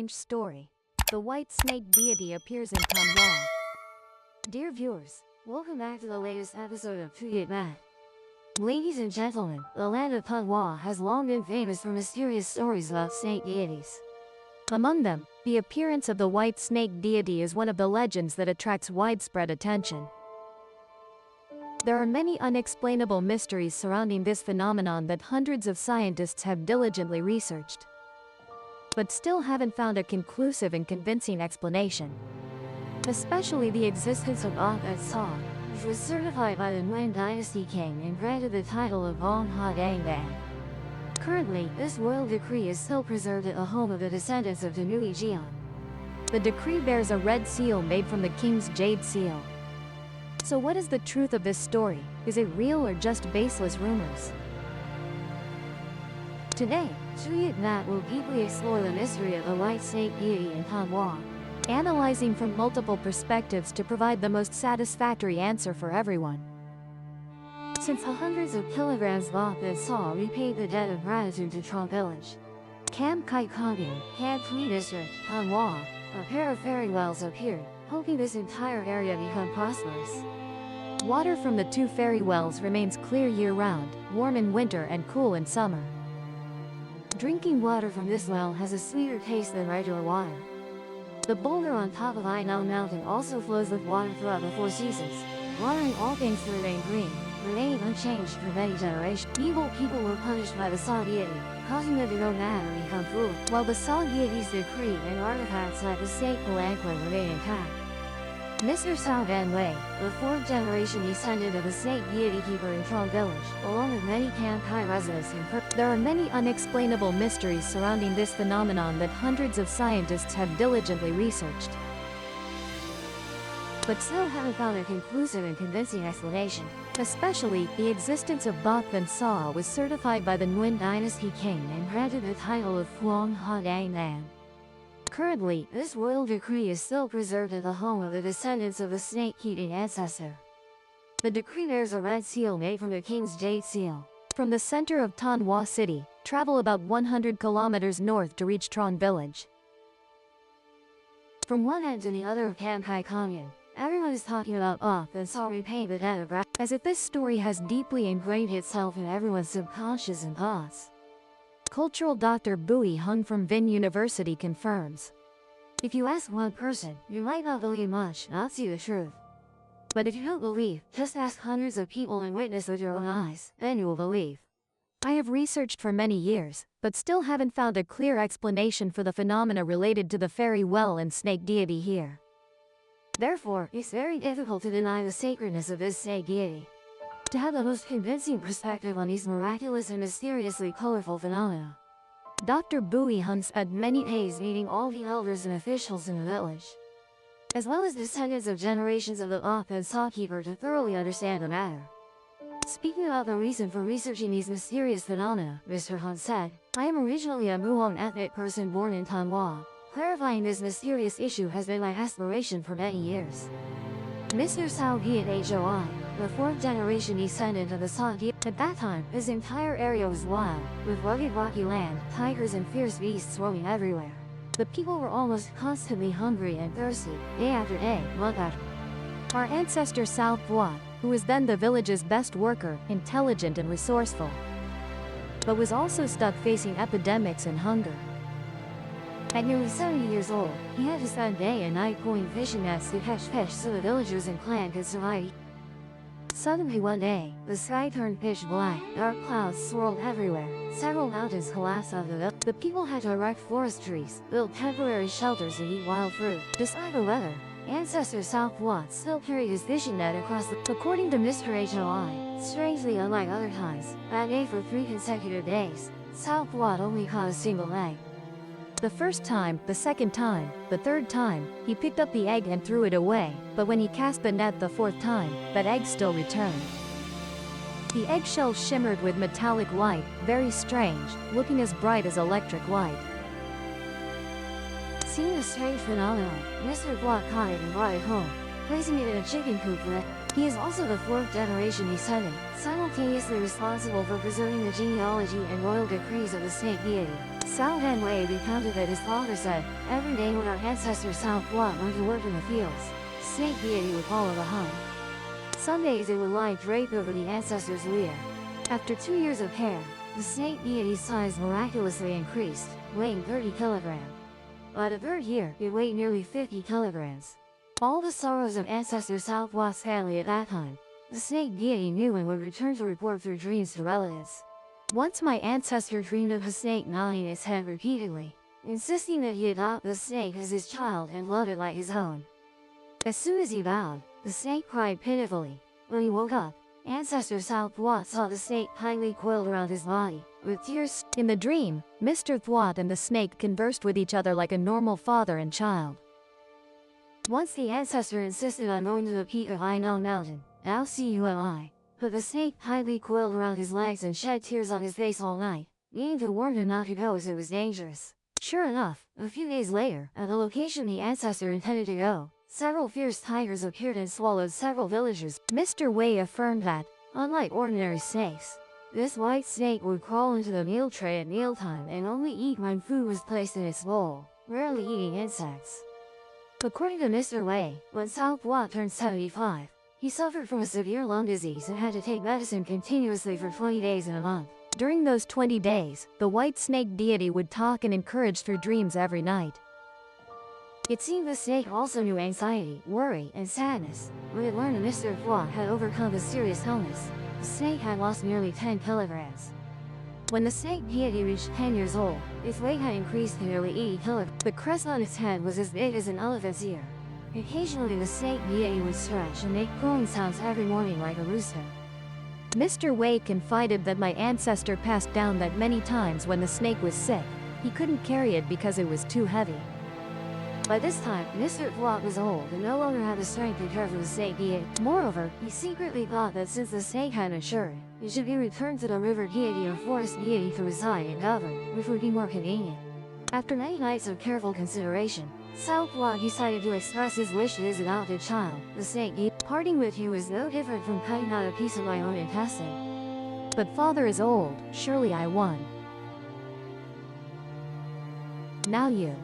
strange story. The white snake deity appears in Tanwa. Dear viewers, welcome back to the latest episode of Vietnamese. Ladies and gentlemen, the land of Tanwa has long been famous for mysterious stories about snake deities. Among them, the appearance of the white snake deity is one of the legends that attracts widespread attention. There are many unexplainable mysteries surrounding this phenomenon that hundreds of scientists have diligently researched, but still haven't found a conclusive and convincing explanation. Especially the existence of Omen Song, which was certified by the Nguyen Dynasty king and granted the title of Ong Ha Dang Dang. Currently, this royal decree is still preserved at the home of the descendants of the Nui Jian. The decree bears a red seal made from the king's jade seal. So what is the truth of this story? Is it real or just baseless rumors? Today, Chuyet Nat will deeply explore the mystery of the white snake deity in Tanwa, analyzing from multiple perspectives to provide the most satisfactory answer for everyone. Since the hundreds of kilograms of Omen Song repaid the debt of gratitude to Trong village, Cam Kai Kongin, Han Pui District, Tanwa, a pair of fairy wells appeared, hoping this entire area become prosperous. Water from the two fairy wells remains clear year-round, warm in winter and cool in summer. Drinking water from this well has a sweeter taste than regular water. The boulder on top of Ainao Mountain also flows with water throughout the 4 seasons, watering all things to remain green, remaining unchanged for many generations. Evil people were punished by the Sa deity, causing them to go mad and become foolish, while the Sa deity's decree and artifacts like the snake palanquin remain intact. Mr. Sao Van Wei, the 4th generation descendant of the snake deity keeper in Trong village, along with many Cam Kai residents there are many unexplainable mysteries surrounding this phenomenon that hundreds of scientists have diligently researched, but still haven't found a conclusive and convincing explanation. Especially, the existence of Omen Song was certified by the Nguyen Dynasty king and granted the title of Phuong Ha Dang Dang. Currently, this royal decree is still preserved at the home of the descendants of the snake-eating ancestor. The decree bears a red seal made from the king's jade seal. From the center of Tanwa City, travel about 100 kilometers north to reach Tron village. From one end to the other of Cam Kai Canyon, everyone is talking about Omen Song repaying the debt of gratitude, as if this story has deeply ingrained itself in everyone's subconscious and thoughts. Cultural Dr. Bui Hung from Vinh University confirms. If you ask one person, you might not believe much, not see the truth. But if you don't believe, just ask hundreds of people and witness with your own eyes, then you will believe. I have researched for many years, but still haven't found a clear explanation for the phenomena related to the fairy well and snake deity here. Therefore, it's very difficult to deny the sacredness of this snake deity. To have the most convincing perspective on these miraculous and mysteriously colorful phenomena, Dr. Bui Hun spent many days meeting all the elders and officials in the village, as well as descendants of generations of the Omen Song keeper to thoroughly understand the matter. Speaking about the reason for researching these mysterious phenomena, Mr. Hun said, "I am originally a Muong ethnic person born in Tanwa. Clarifying this mysterious issue has been my aspiration for many years." Mr. Sao Viet Hoi, the 4th generation descendant of the Sa deity, at that time, his entire area was wild, with rugged rocky land, tigers and fierce beasts roaming everywhere. The people were almost constantly hungry and thirsty, day after day, month after. Our ancestor Sao Phuat, who was then the village's best worker, intelligent and resourceful, but was also stuck facing epidemics and hunger. At nearly 70 years old, he had to spend day and night pulling fishing nets to catch fish so the villagers and clan could survive. Suddenly one day, the sky turned pitch black, dark clouds swirled everywhere, several mountains collapsed out of the village. The people had to erect forest trees, build temporary shelters and eat wild fruit. Despite the weather, ancestor Sao Phuat still carried his fishing net across the... According to Mr. Hoi, strangely unlike other times, that day for 3 consecutive days, Sao Phuat only caught a single egg. The first time, the second time, the third time, he picked up the egg and threw it away, but when he cast the net the 4th time, that egg still returned. The eggshell shimmered with metallic light, very strange, looking as bright as electric light. Seeing the strange phenomenon, Mr. Block caught it and brought it home. placing it in a chicken coop. He is also the fourth generation descendant, simultaneously responsible for preserving the genealogy and royal decrees of the snake deity. Sao Van Wei recounted that his father said, "Every day when our ancestor Sao Pua went to work in the fields, the snake deity would follow behind. Sundays it would lie draped over the ancestor's rear." After 2 years of care, the snake deity's size miraculously increased, weighing 30 kilograms. By the third year, it weighed nearly 50 kilograms. All the sorrows of ancestor Sao Pua's family at that time, the snake deity knew and would return to report through dreams to relatives. Once my ancestor dreamed of a snake gnawing his head repeatedly, insisting that he adopt the snake as his child and love it like his own. As soon as he vowed, the snake cried pitifully. When he woke up, ancestor Sao Pua saw the snake tightly coiled around his body, with tears. In the dream, Mr. Thwart and the snake conversed with each other like a normal father and child. Once the ancestor insisted on going to the peak of unknown mountain, L-C-U-L-I, but the snake tightly coiled around his legs and shed tears on his face all night, meaning to warn him not to go as it was dangerous. Sure enough, a few days later, at the location the ancestor intended to go, several fierce tigers appeared and swallowed several villagers. Mr. Wei affirmed that, unlike ordinary snakes, this white snake would crawl into the meal tray at mealtime and only eat when food was placed in its bowl, rarely eating insects. According to Mr. Wei, when Sao Pua turned 75, he suffered from a severe lung disease and had to take medicine continuously for 20 days in a month. During those 20 days, the white snake deity would talk and encourage through dreams every night. It seemed the snake also knew anxiety, worry, and sadness. When it learned that Mr. Pua had overcome a serious illness, the snake had lost nearly 10 kilograms. When the snake deity reached 10 years old, its weight had increased to nearly 80 kilograms. The crest on its head was as big as an elephant's ear. Occasionally the snake deity would stretch and make crowing sounds every morning like a rooster. Mr. Wei confided that my ancestor passed down that many times when the snake was sick. He couldn't carry it because it was too heavy. By this time, Mr. Thwart was old and no longer had the strength to care for the snake deity. Moreover, he secretly thought that since the snake had matured, it should be returned to the river deity or forest deity to reside and govern, which would be more convenient. After 9 nights of careful consideration, Sao Pua decided to express his wish to his adopted child, the snake deity. Parting with you was no different from cutting out a piece of my own intestine. But father is old, surely I won. Now you.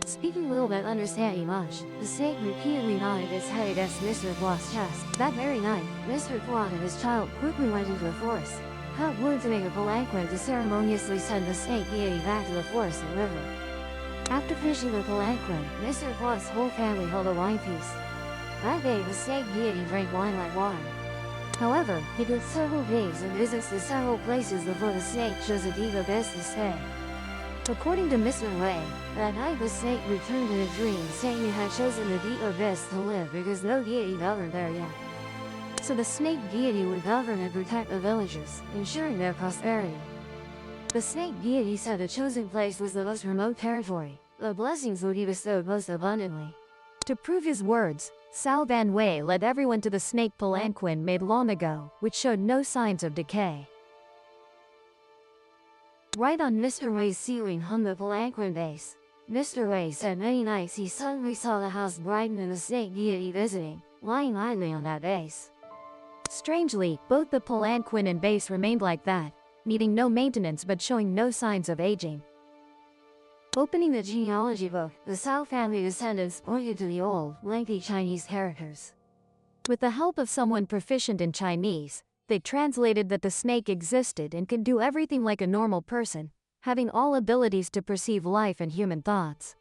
Speaking little but understanding much, the snake repeatedly nodded its head against Mr. Thwart's chest. That very night, Mr. Thwart and his child quickly went into the forest, cut wood to make a palanquin to ceremoniously send the snake deity back to the forest and river. After finishing the palanquin, Mr. Thwart's whole family held a wine feast. That day, the snake deity drank wine like water. However, he took several days and visits to several places before the snake chose a deep abyss to stay. According to Mr. Wei, that night the snake returned in a dream saying it had chosen the deep abyss to live because no deity governed there yet. So the snake deity would govern and protect the villagers, ensuring their prosperity. The snake deity said the chosen place was the most remote territory. The blessings would be bestowed most abundantly. To prove his words, Sao Van Wei led everyone to the snake palanquin made long ago, which showed no signs of decay. Right on Mr. Wei's ceiling hung the palanquin base. Mr. Wei said many nights he suddenly saw the house brighten and the snake deity visiting, lying idly on that base. Strangely, both the palanquin and base remained like that, needing no maintenance but showing no signs of aging. Opening the genealogy book, the Sao family descendants pointed to the old, lengthy Chinese characters. With the help of someone proficient in Chinese, they translated that the snake existed and could do everything like a normal person, having all abilities to perceive life and human thoughts.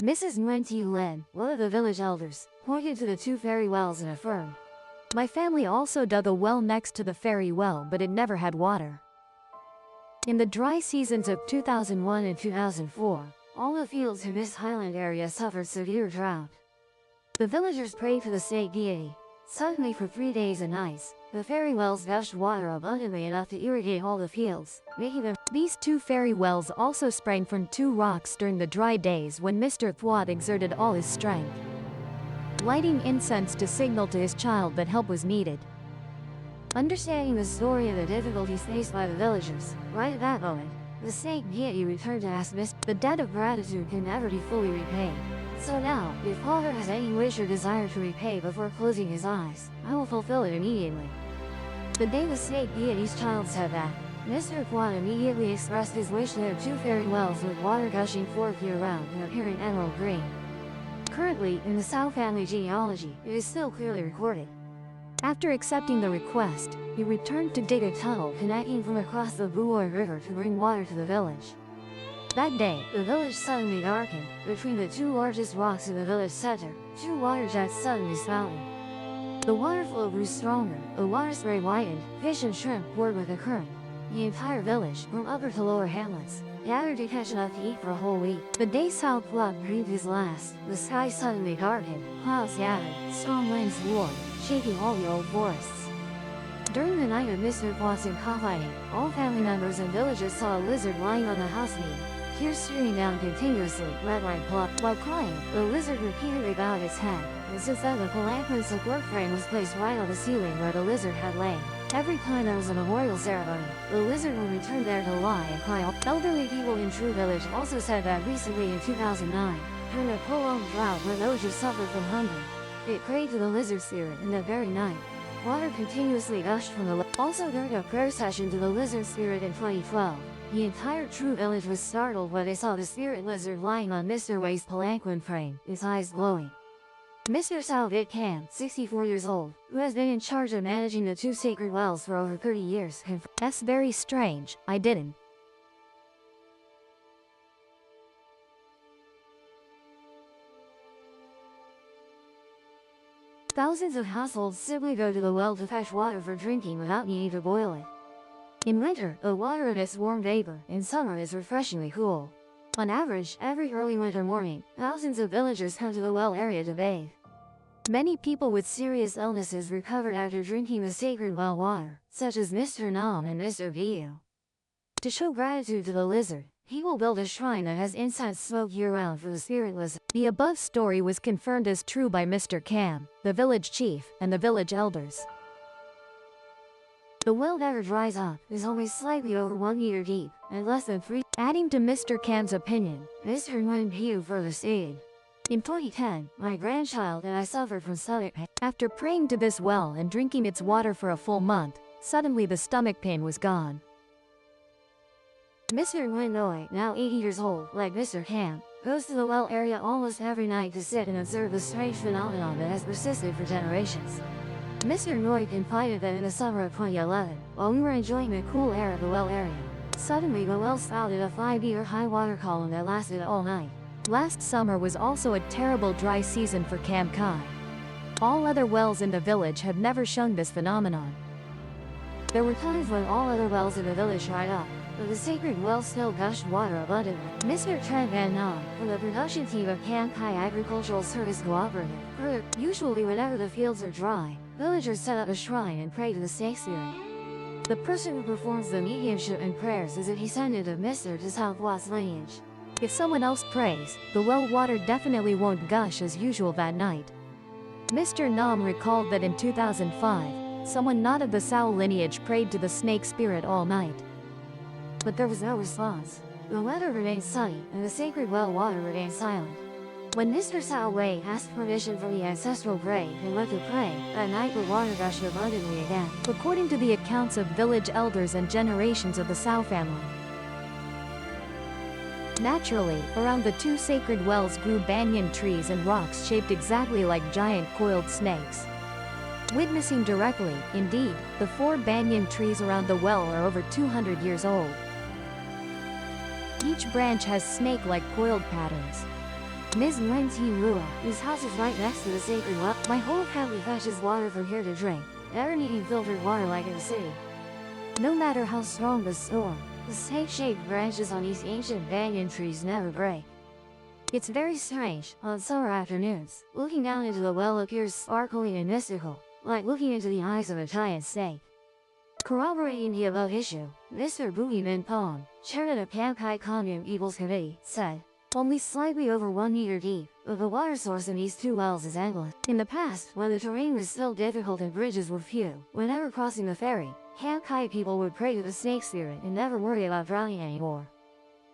Mrs. Nguyen T. Lin, one of the village elders, pointed to the 2 fairy wells and affirmed, "My family also dug a well next to the fairy well, but it never had water." In the dry seasons of 2001 and 2004, all the fields in this highland area suffered severe drought. The villagers prayed to the snake deity. Suddenly for 3 days and nights, the fairy wells gushed water abundantly enough to irrigate all the fields, making them. These 2 fairy wells also sprang from 2 rocks during the dry days when Mr. Thwart exerted all his strength, lighting incense to signal to his child that help was needed. Understanding the story and the difficulties faced by the villagers, right at that moment, the snake deity returned to ask Mr. The debt of gratitude can never be fully repaid. So now, if Father has any wish or desire to repay before closing his eyes, I will fulfill it immediately. The day the snake deity's child said that, Mr. Quan immediately expressed his wish to have 2 fairy wells with water gushing forth year-round and appearing emerald green. Currently, in the Cao family genealogy, it is still clearly recorded. After accepting the request, he returned to dig a tunnel connecting from across the Buoy River to bring water to the village. That day, the village suddenly darkened. Between the 2 largest rocks in the village center, 2 water jets suddenly spouted. The water flow grew stronger, the water spray widened, fish and shrimp poured with the current. The entire village, from upper to lower hamlets, gathered to catch enough to eat for a whole week. The day South Blood breathed his last, the sky suddenly darkened, clouds gathered, strong winds roared, shaking all the old forests. During the night of Mr. Watson cockfighting, all family members and villagers saw a lizard lying on the house beam, tears streaming down continuously, red like blood. While crying, the lizard repeatedly bowed its head, and since then the palanquin support frame was placed right on the ceiling where the lizard had lain. Every time there was a memorial ceremony, the lizard would return there to lie and cry. Elderly people in True Village also said that recently in 2009, during a prolonged drought where villagers suffered from hunger, they prayed to the lizard spirit, and that very night, water continuously gushed from the Also during a prayer session to the lizard spirit in 2012, the entire True Village was startled when they saw the spirit lizard lying on Mr. Wei's palanquin frame, his eyes glowing. Mr. Sao Viet Cam, 64 years old, who has been in charge of managing the 2 sacred wells for over 30 years, That's very strange, I didn't. Thousands of households simply go to the well to fetch water for drinking without needing to boil it. In winter, the water emits warm vapor, in summer is refreshingly cool. On average, every early winter morning, thousands of villagers come to the well area to bathe. Many people with serious illnesses recovered after drinking the sacred well water, such as Mr. Nam and Mr. Viu. To show gratitude to the lizard, he will build a shrine that has incense smoke year-round for the spirit lizard. The above story was confirmed as true by Mr. Cam, the village chief, and the village elders. The well never dries up, is only slightly over 1 meter deep, and less than 3. Adding to Mr. Cam's opinion, Mr. Nguyen Piu further stated, in 2010, my grandchild and I suffered from stomach pain. After praying to this well and drinking its water for a full month, suddenly the stomach pain was gone. Mr. Nguyen Noi, now 80 years old, like Mr. Cam, goes to the well area almost every night to sit and observe the strange phenomenon that has persisted for generations. Mr. Noi confided that in the summer of 2011, while we were enjoying the cool air of the well area, suddenly the well spouted a 5-meter high water column that lasted all night. Last summer was also a terrible dry season for Cam Kai. All other wells in the village have never shown this phenomenon. There were times when all other wells in the village dried up, but the sacred well still gushed water abundantly. Mr. Tran Van Nam, from the production team of Cam Kai Agricultural Service Cooperative, usually whenever the fields are dry, villagers set up a shrine and pray to the snake spirit. The person who performs the mediumship and prayers is a descendant of Mr. Tsao lineage. If someone else prays, the well water definitely won't gush as usual that night. Mr. Nam recalled that in 2005, someone not of the Sao lineage prayed to the snake spirit all night. But there was no response. The weather remained sunny, and the sacred well water remained silent. When Mr. Sao Wei asked permission from the ancestral grave and went to pray, that night the water gushed abundantly again. According to the accounts of village elders and generations of the Sao family, naturally, around the 2 sacred wells grew banyan trees and rocks shaped exactly like giant coiled snakes. Witnessing directly, indeed, the 4 banyan trees around the well are over 200 years old. Each branch has snake-like coiled patterns. Ms. Nguyen T. Rua, whose house is right next to the sacred well, my whole family fetches water from here to drink, never needing filtered water like in the city. No matter how strong the storm, the snake-shaped branches on these ancient banyan trees never break. It's very strange, on summer afternoons, looking down into the well appears sparkling and mystical, like looking into the eyes of a giant snake. Corroborating the above issue, Mr. Bui Min Pong, chairman of Cam Kai Commune People's Committee, said, only slightly over 1 meter deep, but the water source in these 2 wells is endless. In the past, when the terrain was still difficult and bridges were few, whenever crossing the ferry, Camp Kai people would pray to the snake spirit and never worry about drowning anymore.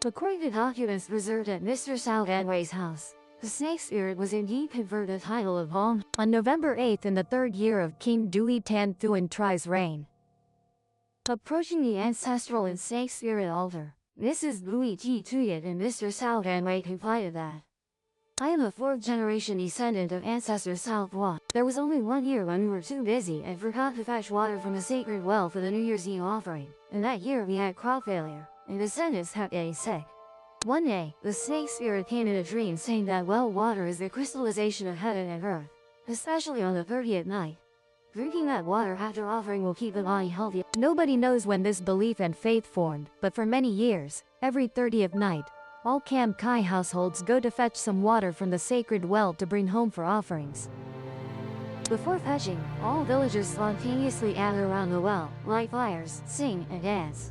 According to documents preserved at Mr. South Anway's house, the snake spirit was indeed conferred the title of Hong on November 8th in the third year of King Dui Tan Thuan Tri's reign. Approaching the ancestral and snake spirit altar, Mrs. Louis T. Tuyet and Mr. South Anway confided that, "I am a fourth-generation descendant of ancestor South Hua. There was only 1 year when we were too busy and forgot to fetch water from a sacred well for the New Year's Eve offering, and that year we had crop failure, and descendants kept getting sick. One day, the snake spirit came in a dream saying that well water is the crystallization of heaven and earth, especially on the 30th night. Drinking that water after offering will keep the body healthy." Nobody knows when this belief and faith formed, but for many years, every 30th night, all Camp Kai households go to fetch some water from the sacred well to bring home for offerings. Before fetching, all villagers spontaneously gather around the well, light fires, sing, and dance.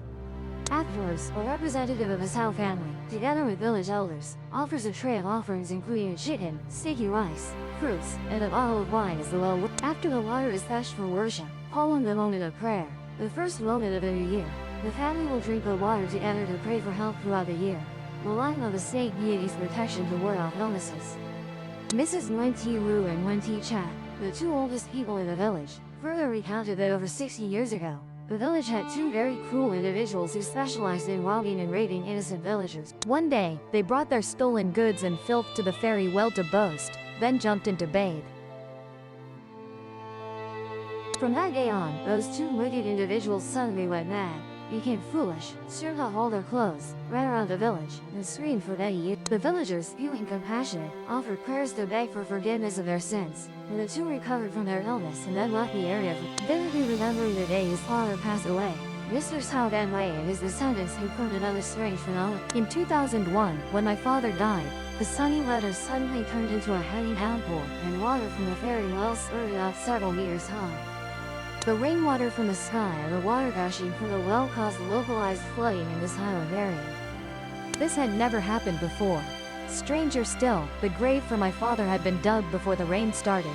Afterwards, a representative of the South family, together with village elders, offers a tray of offerings including a chicken, sticky rice, fruits, and a bottle of wine as the well. After the water is fetched for worship, following the moment of prayer, the first moment of the new year, the family will drink the water together to pray for health throughout the year, relying on the snake deity's protection to ward off illnesses. Mrs. Nguyen T. Ru and Nguyen T. Chat, the two oldest people in the village, further recounted that over 60 years ago, the village had two very cruel individuals who specialized in robbing and raping innocent villagers. One day, they brought their stolen goods and filth to the fairy well to boast, then jumped in to bathe. From that day on, those two wicked individuals suddenly went mad, became foolish, stripped off all their clothes, ran around the village, and screamed for many years. The villagers, feeling compassionate, offered prayers to beg for forgiveness of their sins, and the two recovered from their illness and then left the area, vividly remembering the day his father passed away. Mr. South Anway and his descendants confirmed another strange phenomenon. In 2001, when my father died, The sunny weather suddenly turned into a heavy downpour, and water from the fairy well spurted out several meters high. The rainwater from the sky and the water gushing from the well caused localized flooding in this highland area. This had never happened before. Stranger still, the grave for my father had been dug before the rain started.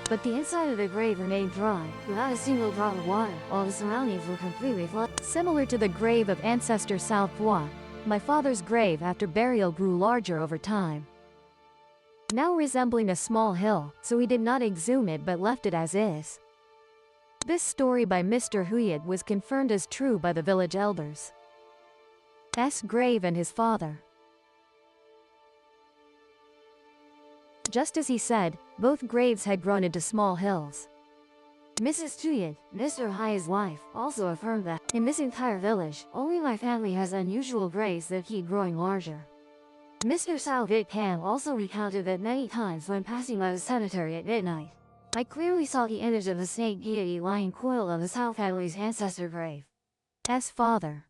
But the inside of the grave remained dry, without a single drop of water, while the surroundings were completely flooded. Similar to the grave of ancestor South Hua, my father's grave after burial grew larger over time, now resembling a small hill, so we did not exhume it but left it as is. This story by Mr. Huyat was confirmed as true by the village elders. S. grave and his father. Just as he said, both graves had grown into small hills. Mrs. Tuyet, Mr. Hai's wife, also affirmed that, in this entire village, only my family has unusual graves that keep growing larger. Mr. Sao Vit Pan also recounted that many times when passing by the cemetery at midnight, I clearly saw the image of the snake deity lying coiled on the Sao family's ancestor grave. S. father.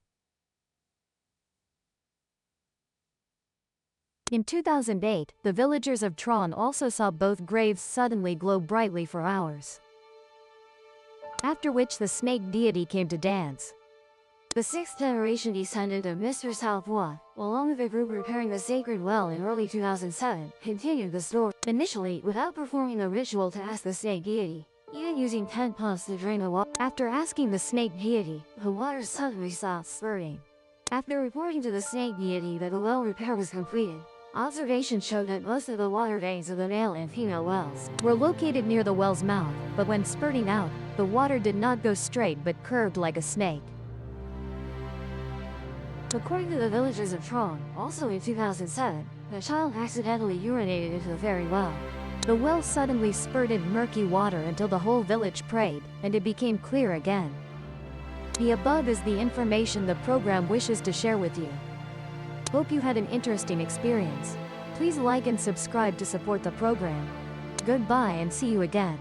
In 2008, the villagers of Tron also saw both graves suddenly glow brightly for hours, after which the snake deity came to dance. The sixth-generation descendant of Mr. South Hua, along with a group repairing the sacred well in early 2007, continued the story, initially without performing a ritual to ask the snake deity, even using 10 pumps to drain the water. After asking the snake deity, the water suddenly stopped spurting. After reporting to the snake deity that the well repair was completed, observations showed that most of the water veins of the male and female wells were located near the well's mouth, but when spurting out, the water did not go straight but curved like a snake. According to the villagers of Trong, also in 2007, a child accidentally urinated into the fairy well. The well suddenly spurted murky water until the whole village prayed, and it became clear again. The above is the information the program wishes to share with you. Hope you had an interesting experience. Please like and subscribe to support the program. Goodbye and see you again.